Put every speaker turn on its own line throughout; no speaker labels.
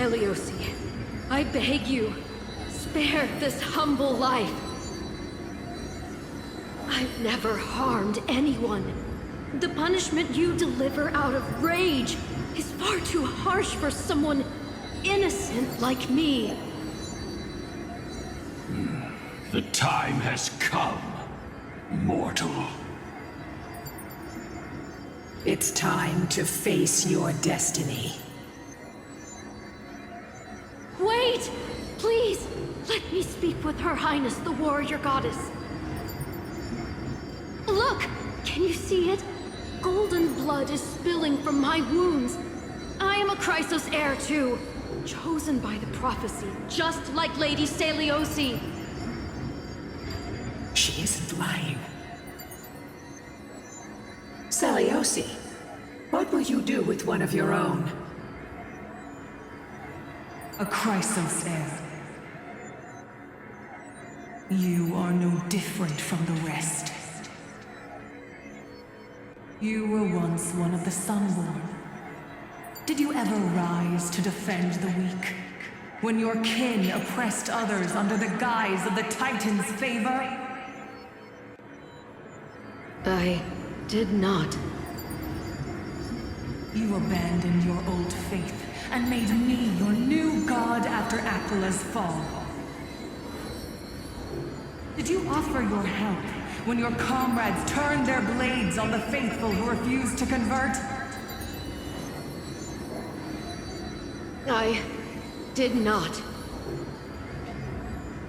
Seliosi, I beg you, spare this humble life. I've never harmed anyone. The punishment you deliver out of rage is far too harsh for someone innocent like me.
The time has come, mortal.
It's time to face your destiny.
Wait! Please, let me speak with Her Highness, the warrior goddess. Look! Can you see it? Golden blood is spilling from my wounds. I am a Chrysos heir too, chosen by the prophecy, just like Lady Seliosi.
She isn't lying. Seliosi, what will you do with one of your own?
A Chrysos heir. You are no different from the rest. You were once one of the Sunborn. Did you ever rise to defend the weak? When your kin oppressed others under the guise of the Titan's favor?
I did not.
You abandoned your old faith and made me your new god after Aquila's fall. Did you offer your help when your comrades turned their blades on the faithful who refused to convert?
I did not.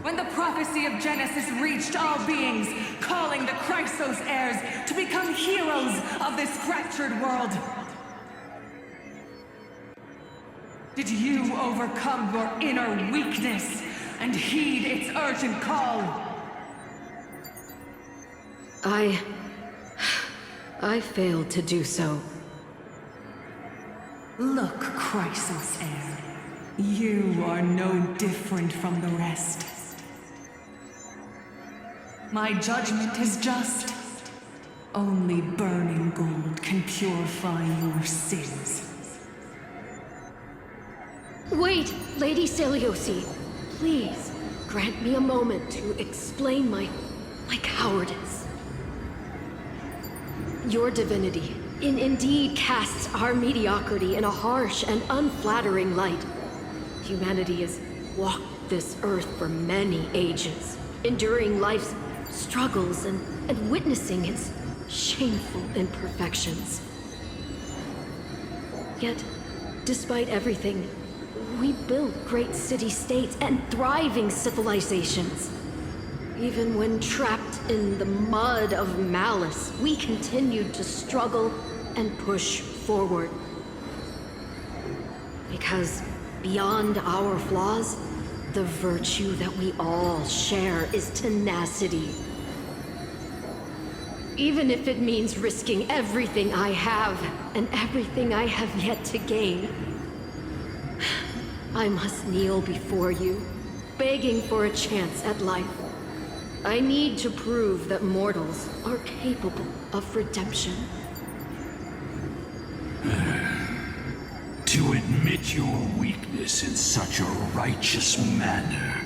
When the prophecy of Genesis reached all beings, calling the Chrysos heirs to become heroes of this fractured world, did you overcome your inner weakness and heed its urgent call?
I failed to do so.
Look, Chrysos heir, you are no different from the rest. My judgment is just. Only burning gold can purify your sins.
Wait, Lady Seliosi. Please, grant me a moment to explain my cowardice. Your divinity indeed casts our mediocrity in a harsh and unflattering light. Humanity has walked this earth for many ages, enduring life's struggles and witnessing its shameful imperfections. Yet, despite everything, we built great city-states and thriving civilizations. Even when trapped in the mud of malice, we continued to struggle and push forward. Because beyond our flaws, the virtue that we all share is tenacity. Even if it means risking everything I have and everything I have yet to gain, I must kneel before you, begging for a chance at life. I need to prove that mortals are capable of redemption.
To admit your weakness in such a righteous manner,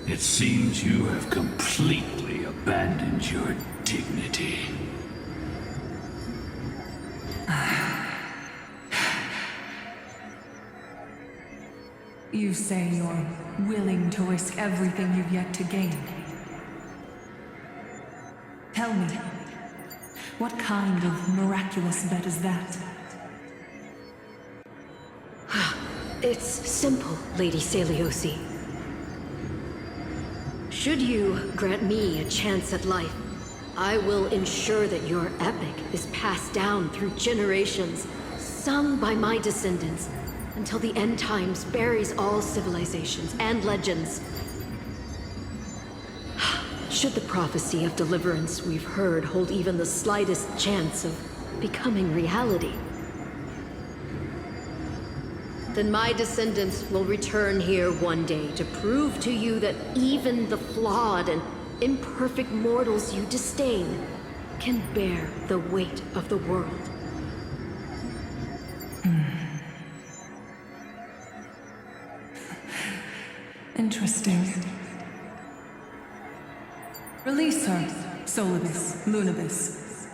it seems you have completely abandoned your dignity.
You say you're willing to risk everything you've yet to gain. Tell me, what kind of miraculous bet is that?
It's simple, Lady Seliosi. Should you grant me a chance at life, I will ensure that your epic is passed down through generations, sung by my descendants, until the end times buries all civilizations and legends. Should the prophecy of deliverance we've heard hold even the slightest chance of becoming reality, then my descendants will return here one day to prove to you that even the flawed and imperfect mortals you disdain can bear the weight of the world.
Release her, Solibus, Lunibus.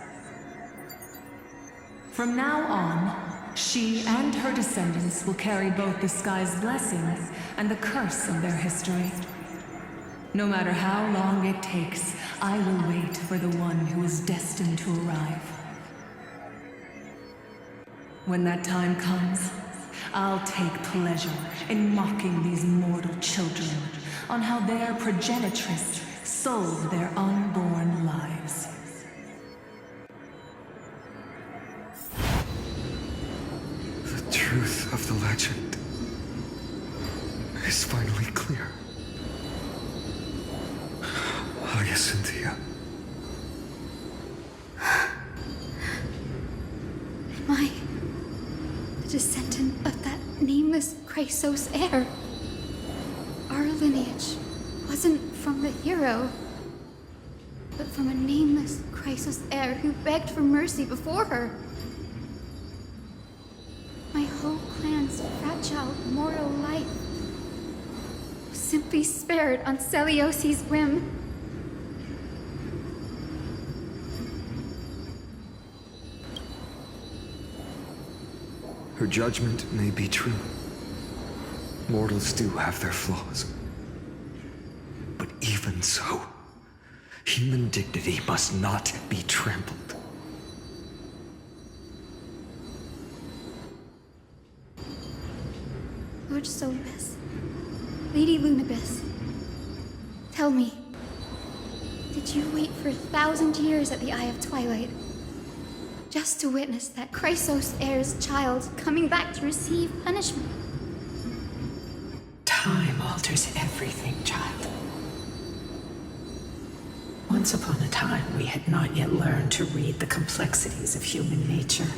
From now on, she and her descendants will carry both the sky's blessings and the curse of their history. No matter how long it takes, I will wait for the one who is destined to arrive. When that time comes, I'll take pleasure in mocking these mortal children on how their progenitress sold their unborn lives.
The truth of the legend is finally clear. Cynthia.
Am I the descendant of that nameless Chrysos heir? Our lineage wasn't from the hero, but from a nameless Chrysos heir who begged for mercy before her. My whole clan's fragile mortal life was simply spared on Celiosi's whim.
Her judgment may be true. Mortals do have their flaws. But even so, human dignity must not be trampled.
Lord Solibus, Lady Lunibus, tell me, did you wait for 1,000 years at the Eye of Twilight just to witness that Chrysos heir's child coming back to receive punishment?
Time alters everything, child. Once upon a time, we had not yet learned to read the complexities of human nature,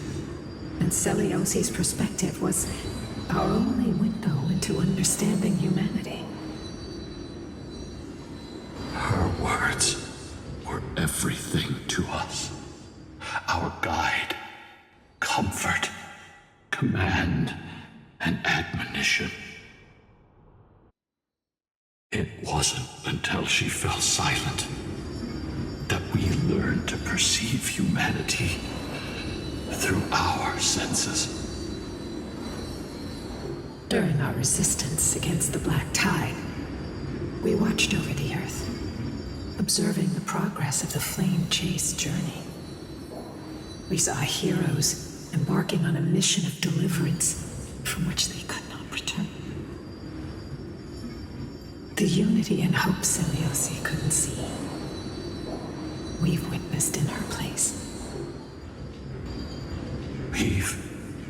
and Celiosi's perspective was our only window into understanding humanity.
Her words were everything to us. Our guide, comfort, command, and admonition. It wasn't until she fell silent that we learned to perceive humanity through our senses.
During our resistance against the Black Tide, we watched over the Earth, observing the progress of the Flame Chase journey. We saw heroes embarking on a mission of deliverance from which they could not return. The unity and hope Celiosi couldn't see, we've witnessed in her place.
We've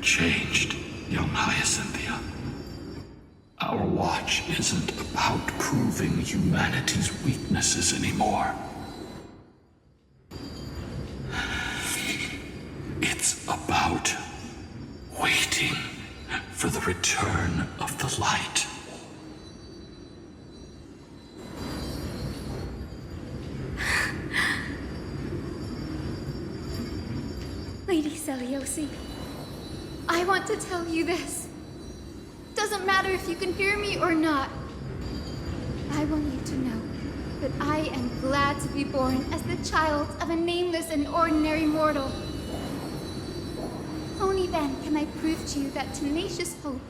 changed, young Hyacinthia. Our watch isn't about proving humanity's weaknesses anymore. It's about waiting for the return of the light.
Lady Celiosi, I want to tell you this. Doesn't matter if you can hear me or not. I want you to know that I am glad to be born as the child of a nameless and ordinary mortal. Only then can I prove to you that tenacious hope,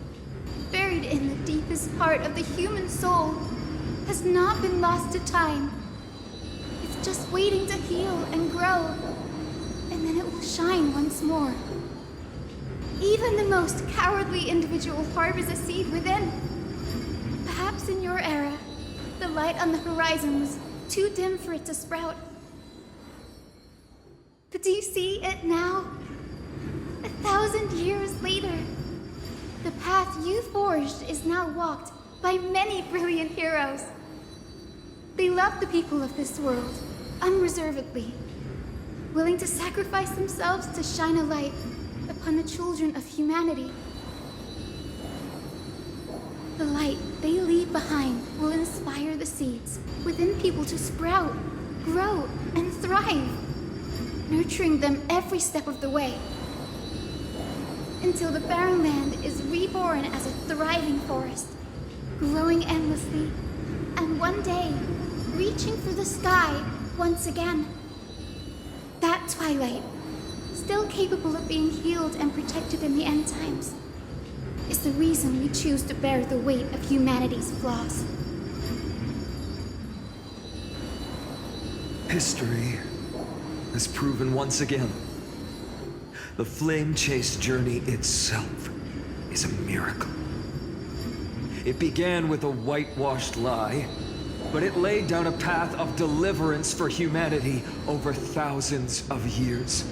buried in the deepest part of the human soul, has not been lost to time. It's just waiting to heal and grow, and then it will shine once more. Even the most cowardly individual harbors a seed within. Perhaps in your era, the light on the horizon was too dim for it to sprout. But do you see it now? 1,000 years later, the path you forged is now walked by many brilliant heroes. They love the people of this world, unreservedly, willing to sacrifice themselves to shine a light upon the children of humanity. The light they leave behind will inspire the seeds within people to sprout, grow, and thrive, nurturing them every step of the way, until the barren land is reborn as a thriving forest, growing endlessly, and one day reaching for the sky once again. That twilight, still capable of being healed and protected in the end times, is the reason we choose to bear the weight of humanity's flaws.
History has proven once again, the flame chase journey itself is a miracle. It began with a whitewashed lie, but it laid down a path of deliverance for humanity over thousands of years.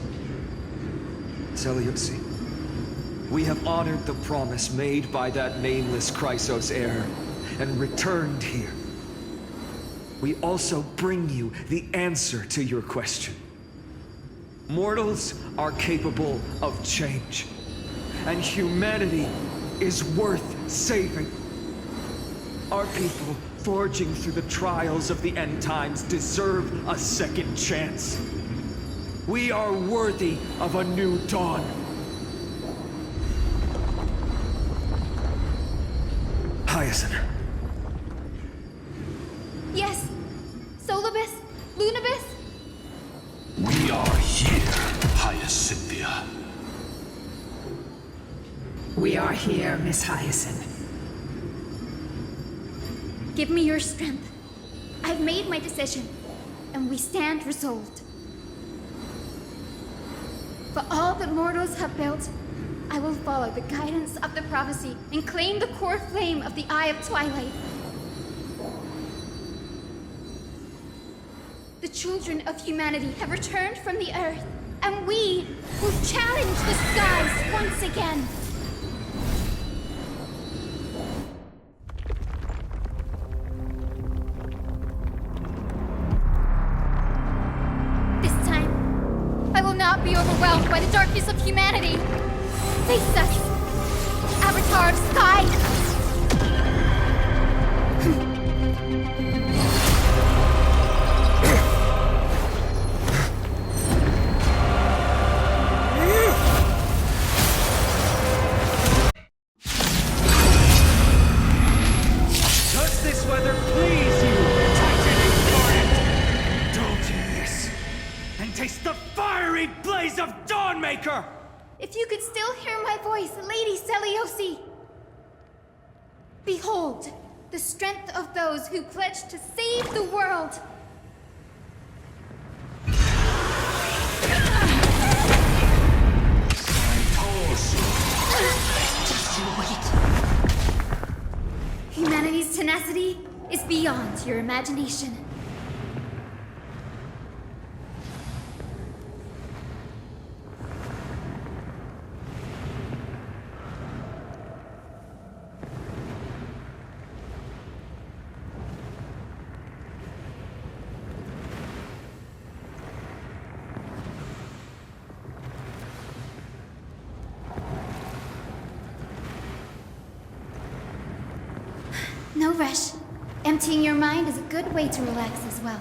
Seleuci, we have honored the promise made by that nameless Chrysos heir and returned here. We also bring you the answer to your question. Mortals are capable of change, and humanity is worth saving. Our people forging through the trials of the end times deserve a second chance. We are worthy of a new dawn. Hyacinth.
Yes, Solibus, Lunibus.
We are here, Hyacinthia.
We are here, Miss Hyacinth.
Give me your strength. I've made my decision, and we stand resolved. For all that mortals have built, I will follow the guidance of the prophecy and claim the core flame of the Eye of Twilight. The children of humanity have returned from the earth, and we will challenge the skies once again. This time, I will not be overwhelmed by the darkness of humanity. Face us, Avatar of Sky!
Does this weather please you, Titan incarnate? Don't do this, and taste the fiery blaze of Dawnmaker!
If you could still hear my voice, Lady Seleuci! Behold, the strength of those who pledge to save the world! Humanity's tenacity is beyond your imagination. No rush. Emptying your mind is a good way to relax as well.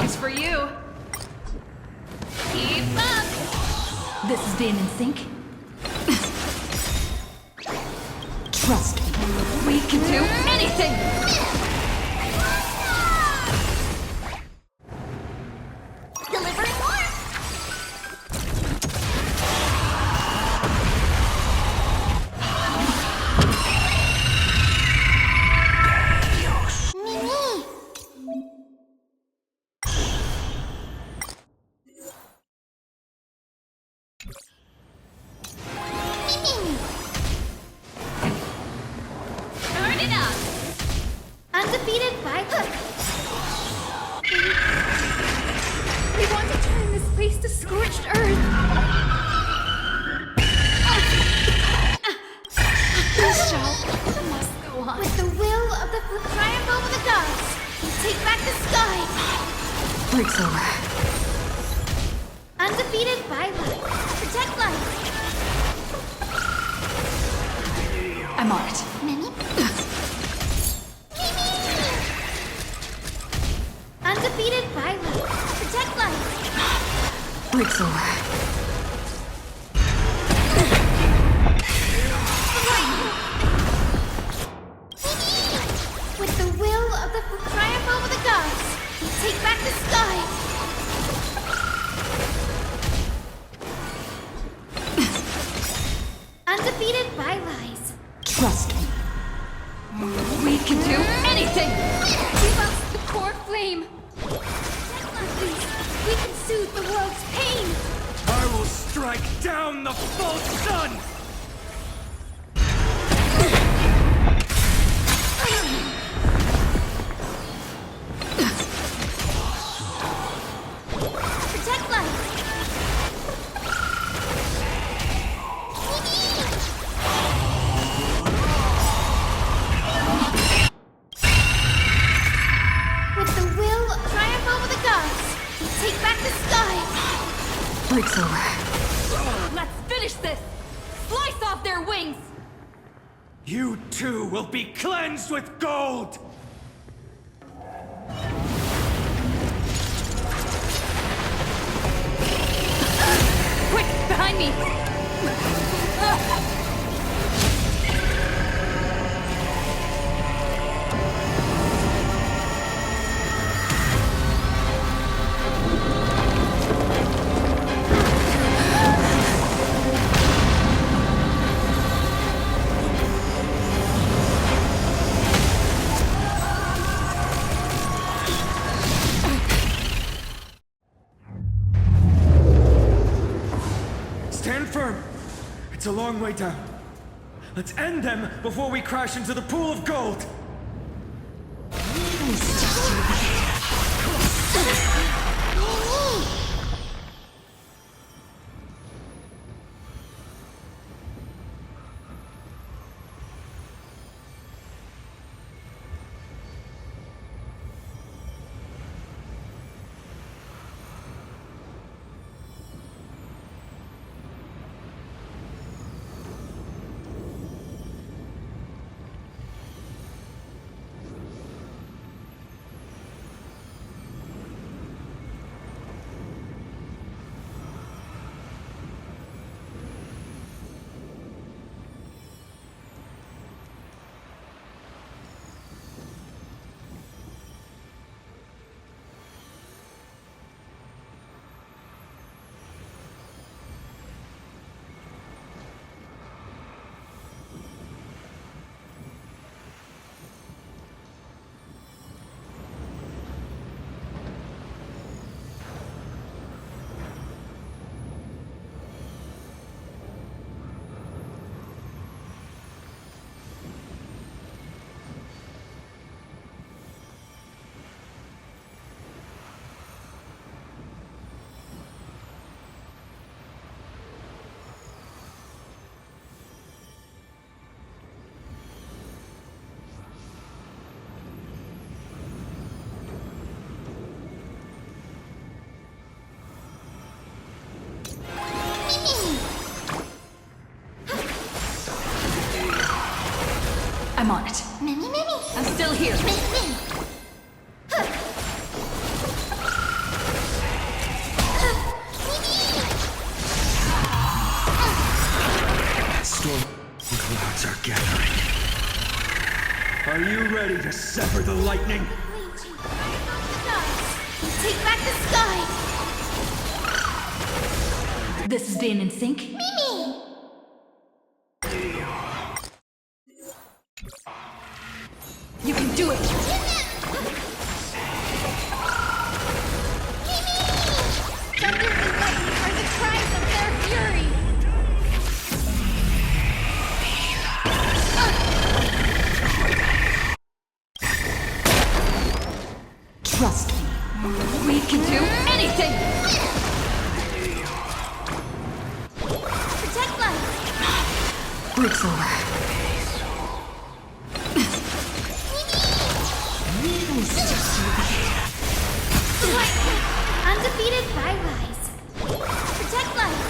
Nice for you. Keep up. This is being in sync. Trust me, we can do anything!
Delivering more! Mimi! Mimi!
Turn it up!
Undefeated by Hook. We want to turn this place to scorched earth. This show must go on. With the will of the triumph over the gods, we take back the sky.
Break's over.
Undefeated by light. Protect light.
I'm on it.
Mimi? Undefeated by light. Protect light.
Break's over.
With the will of the triumph over the gods, we take back the sky. Undefeated by lies.
Trust me. We can do anything!
Give us the core flame. Please, we can soothe the world's pain.
I will strike down the false sun!
Protect light. With the will of triumph over the gods, we take back the sky.
Break's over.
Let's finish this! Slice off their wings!
You too will be cleansed with gold!
Quick, behind me!
Stand firm! It's a long way down. Let's end them before we crash into the pool of gold!
I'm on it.
Mimi, Mimi.
I'm still here.
Mimi.
clouds are gathering. Are you ready to sever the lightning?
Take back the sky!
This is being in sync?
Mimi!
You can do it!
Thunder and lightning are the cries of their fury!
Trust me. We can do anything!
Protect light!
Breaks over.
Undefeated Rise. Protect light!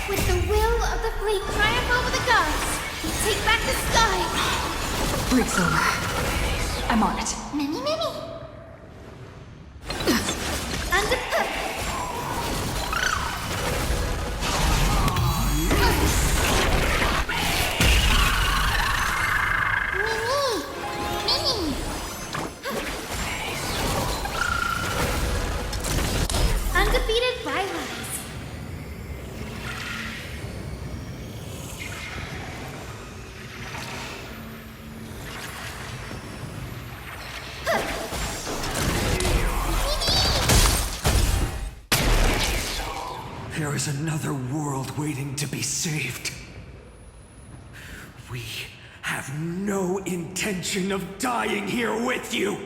With the will of the fleet triumph over the gods, we take back the sky!
Breaks over. I'm on it.
Many. Undefeated Rise.
There is another world waiting to be saved. We have no intention of dying here with you.